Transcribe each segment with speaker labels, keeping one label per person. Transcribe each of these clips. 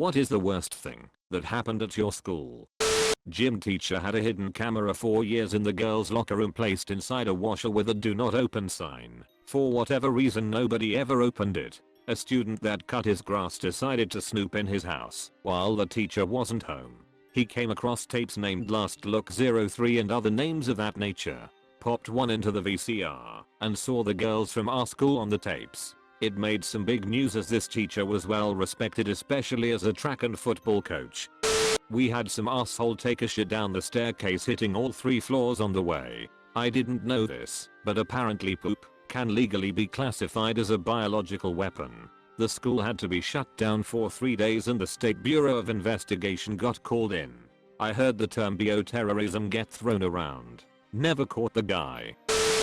Speaker 1: What is the worst thing that happened at your school? Gym teacher had a hidden camera for years in the girls' locker room placed inside a washer with a do not open sign. For whatever reason nobody ever opened it. A student that cut his grass decided to snoop in his house while the teacher wasn't home. He came across tapes named Last Look 03 and other names of that nature. Popped one into the VCR and saw the girls from our school on the tapes. It made some big news as this teacher was well respected, especially as a track and football coach. We had some asshole take a shit down the staircase, hitting all 3 floors on the way. I didn't know this, but apparently poop can legally be classified as a biological weapon. The school had to be shut down for 3 days and the State Bureau of Investigation got called in. I heard the term bioterrorism get thrown around. Never caught the guy.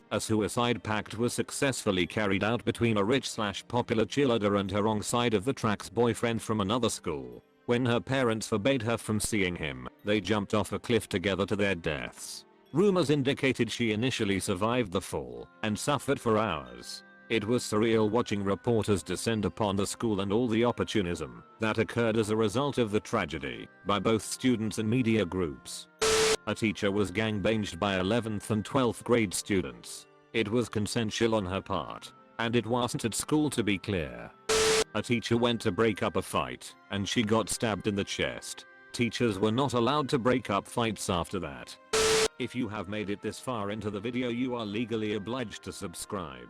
Speaker 1: A suicide pact was successfully carried out between a rich/popular cheerleader and her wrong side of the track's boyfriend from another school. When her parents forbade her from seeing him, they jumped off a cliff together to their deaths. Rumors indicated she initially survived the fall and suffered for hours. It was surreal watching reporters descend upon the school and all the opportunism that occurred as a result of the tragedy by both students and media groups. A teacher was gangbanged by 11th and 12th grade students. It was consensual on her part, and it wasn't at school, to be clear. A teacher went to break up a fight and she got stabbed in the chest. Teachers were not allowed to break up fights after that. If you have made it this far into the video, you are legally obliged to subscribe.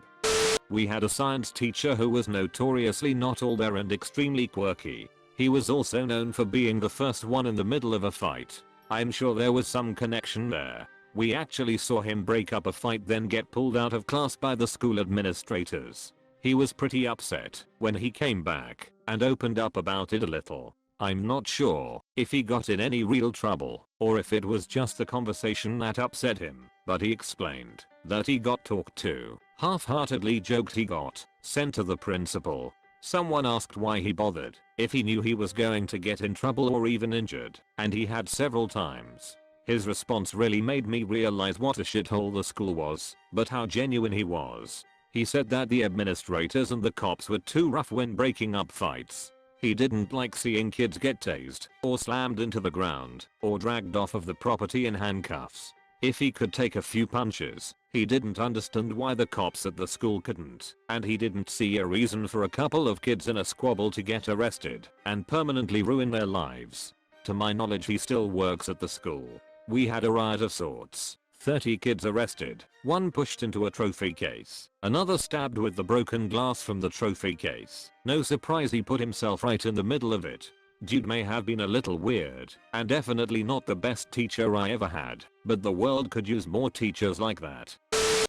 Speaker 1: We had a science teacher who was notoriously not all there and extremely quirky. He was also known for being the first one in the middle of a fight. I'm sure there was some connection there. We actually saw him break up a fight then get pulled out of class by the school administrators. He was pretty upset when he came back and opened up about it a little. I'm not sure if he got in any real trouble or if it was just the conversation that upset him, but he explained that he got talked to, half-heartedly joked he got sent to the principal. Someone asked why he bothered if he knew he was going to get in trouble or even injured, and he had several times. His response really made me realize what a shithole the school was, but how genuine he was. He said that the administrators and the cops were too rough when breaking up fights. He didn't like seeing kids get tased or slammed into the ground or dragged off of the property in handcuffs. If he could take a few punches, he didn't understand why the cops at the school couldn't, and he didn't see a reason for a couple of kids in a squabble to get arrested and permanently ruin their lives. To my knowledge, he still works at the school. We had a riot of sorts. 30 kids arrested, one pushed into a trophy case, another stabbed with the broken glass from the trophy case. No surprise he put himself right in the middle of it. Dude may have been a little weird and definitely not the best teacher I ever had, but the world could use more teachers like that.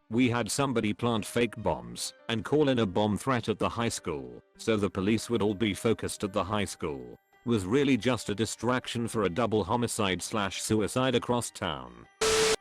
Speaker 1: We had somebody plant fake bombs and call in a bomb threat at the high school so the police would all be focused at the high school. Was really just a distraction for a double homicide/suicide across town.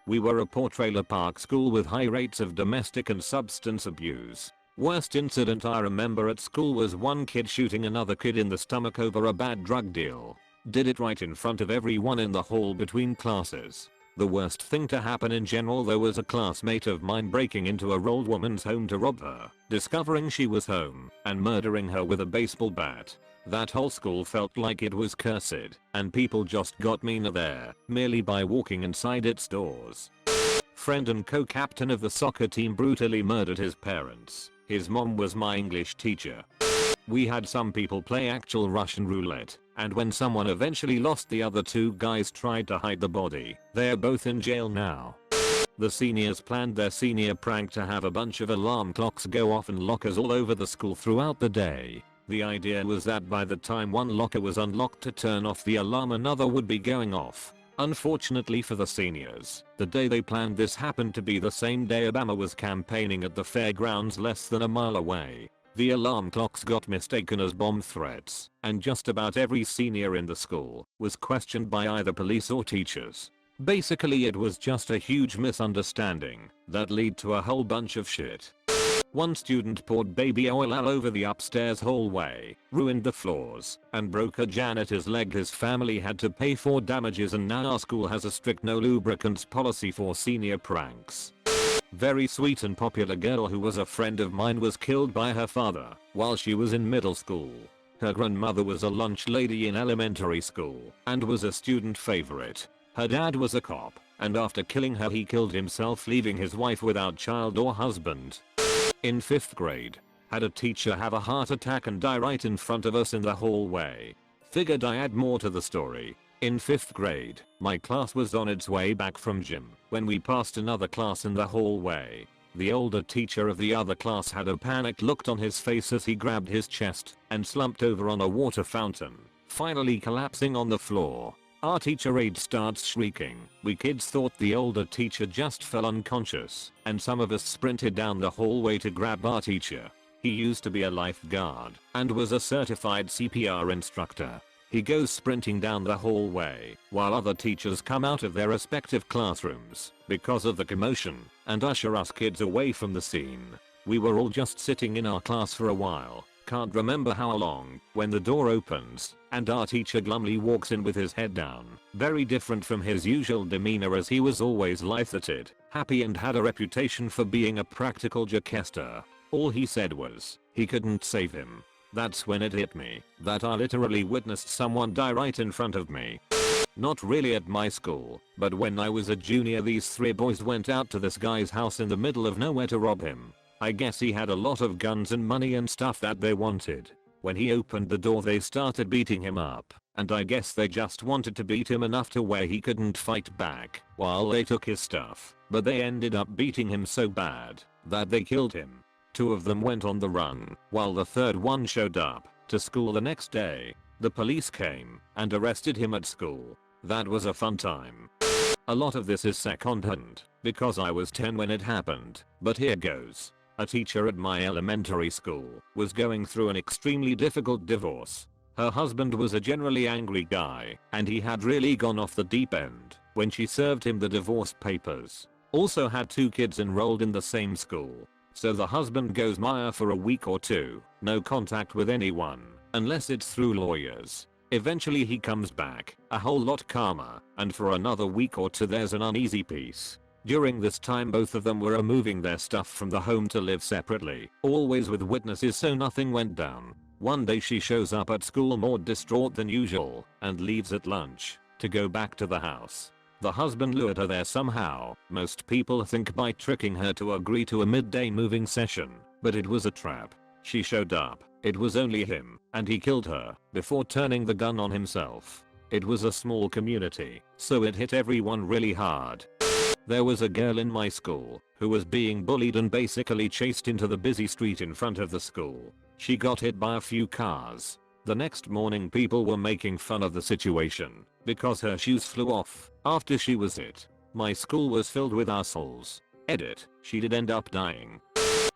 Speaker 1: We were a poor trailer park school with high rates of domestic and substance abuse. Worst incident I remember at school was one kid shooting another kid in the stomach over a bad drug deal. Did it right in front of everyone in the hall between classes. The worst thing to happen in general though was a classmate of mine breaking into a old woman's home to rob her, discovering she was home, and murdering her with a baseball bat. That whole school felt like it was cursed, and people just got meaner there, merely by walking inside its doors. Friend and co-captain of the soccer team brutally murdered his parents. His mom was my English teacher. We had some people play actual Russian roulette, and when someone eventually lost, the other 2 guys tried to hide the body. They're both in jail now. The seniors planned their senior prank to have a bunch of alarm clocks go off in lockers all over the school throughout the day. The idea was that by the time one locker was unlocked to turn off the alarm, another would be going off. Unfortunately for the seniors, the day they planned this happened to be the same day Obama was campaigning at the fairgrounds less than a mile away. The alarm clocks got mistaken as bomb threats, and just about every senior in the school was questioned by either police or teachers. Basically it was just a huge misunderstanding that led to a whole bunch of shit. One student poured baby oil all over the upstairs hallway, ruined the floors, and broke a janitor's leg. His family had to pay for damages, and now our school has a strict no lubricants policy for senior pranks. Very sweet and popular girl who was a friend of mine was killed by her father while she was in middle school. Her grandmother was a lunch lady in elementary school and was a student favorite. Her dad was a cop, and after killing her he killed himself, leaving his wife without child or husband. In 5th grade, had a teacher have a heart attack and die right in front of us in the hallway. Figured I add more to the story. In 5th grade, my class was on its way back from gym when we passed another class in the hallway. The older teacher of the other class had a panicked look on his face as he grabbed his chest and slumped over on a water fountain, finally collapsing on the floor. Our teacher aide starts shrieking. We kids thought the older teacher just fell unconscious, and some of us sprinted down the hallway to grab our teacher. He used to be a lifeguard and was a certified CPR instructor. He goes sprinting down the hallway while other teachers come out of their respective classrooms because of the commotion and usher us kids away from the scene. We were all just sitting in our class for a while, can't remember how long, when the door opens and our teacher glumly walks in with his head down, very different from his usual demeanor, as he was always light-hearted, happy, and had a reputation for being a practical jokester. All he said was he couldn't save him. That's when it hit me that I literally witnessed someone die right in front of me. Not really at my school, but when I was a junior, these 3 boys went out to this guy's house in the middle of nowhere to rob him. I guess he had a lot of guns and money and stuff that they wanted. When he opened the door they started beating him up, and I guess they just wanted to beat him enough to where he couldn't fight back while they took his stuff, but they ended up beating him so bad that they killed him. 2 of them went on the run, while the 3rd one showed up to school the next day. The police came and arrested him at school. That was a fun time. A lot of this is secondhand because I was 10 when it happened, but here goes. A teacher at my elementary school was going through an extremely difficult divorce. Her husband was a generally angry guy, and he had really gone off the deep end when she served him the divorce papers. Also had 2 kids enrolled in the same school. So the husband goes MIA for a week or 2, no contact with anyone, unless it's through lawyers. Eventually he comes back, a whole lot calmer, and for another week or 2 there's an uneasy peace. During this time both of them were moving their stuff from the home to live separately, always with witnesses so nothing went down. One day she shows up at school more distraught than usual, and leaves at lunch to go back to the house. The husband lured her there somehow, most people think by tricking her to agree to a midday moving session, but it was a trap. She showed up, it was only him, and he killed her before turning the gun on himself. It was a small community, so it hit everyone really hard. There was a girl in my school who was being bullied and basically chased into the busy street in front of the school. She got hit by a few cars. The next morning people were making fun of the situation because her shoes flew off after she was hit. My school was filled with assholes. Edit, she did end up dying.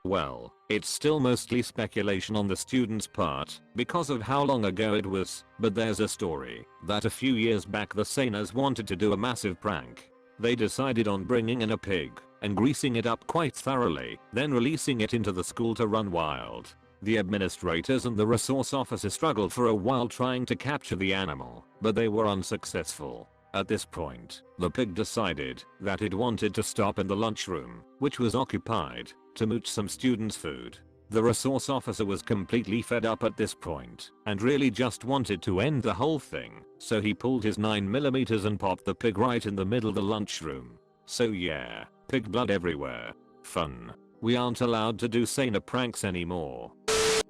Speaker 1: Well, it's still mostly speculation on the student's part because of how long ago it was, but there's a story that a few years back the Saners wanted to do a massive prank. They decided on bringing in a pig and greasing it up quite thoroughly, then releasing it into the school to run wild. The administrators and the resource officer struggled for a while trying to capture the animal, but they were unsuccessful. At this point, the pig decided that it wanted to stop in the lunchroom, which was occupied, to mooch some students' food. The resource officer was completely fed up at this point and really just wanted to end the whole thing, so he pulled his 9mm and popped the pig right in the middle of the lunchroom. So yeah, pig blood everywhere. Fun. We aren't allowed to do Saner pranks anymore.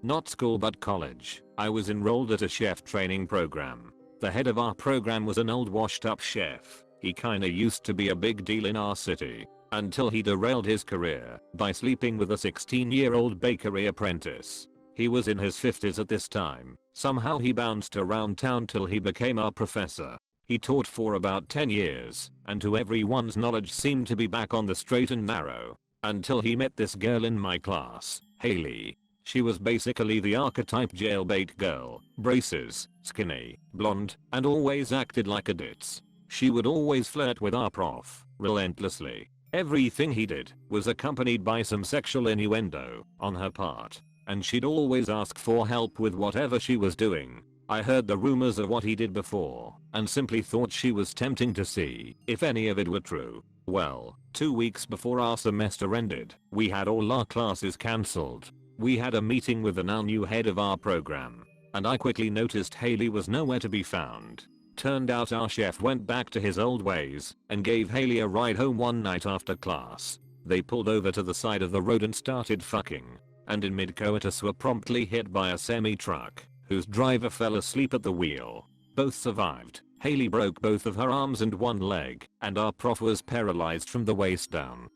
Speaker 1: Not school but college. I was enrolled at a chef training program. The head of our program was an old washed up chef. He kinda used to be a big deal in our city, until he derailed his career by sleeping with a 16-year-old bakery apprentice. He was in his 50s at this time. Somehow he bounced around town till he became our professor. He taught for about 10 years, and to everyone's knowledge seemed to be back on the straight and narrow, until he met this girl in my class, Haley. She was basically the archetype jailbait girl, braces, skinny, blonde, and always acted like a ditz. She would always flirt with our prof, relentlessly. Everything he did was accompanied by some sexual innuendo on her part, and she'd always ask for help with whatever she was doing. I heard the rumors of what he did before, and simply thought she was tempting to see if any of it were true. Well, 2 weeks before our semester ended, we had all our classes cancelled. We had a meeting with the now new head of our program. and I quickly noticed Haley was nowhere to be found. Turned out our chef went back to his old ways and gave Haley a ride home one night after class. They pulled over to the side of the road and started fucking, and in mid-coitus were promptly hit by a semi-truck, whose driver fell asleep at the wheel. Both survived. Haley broke both of her arms and one leg, and our prof was paralyzed from the waist down.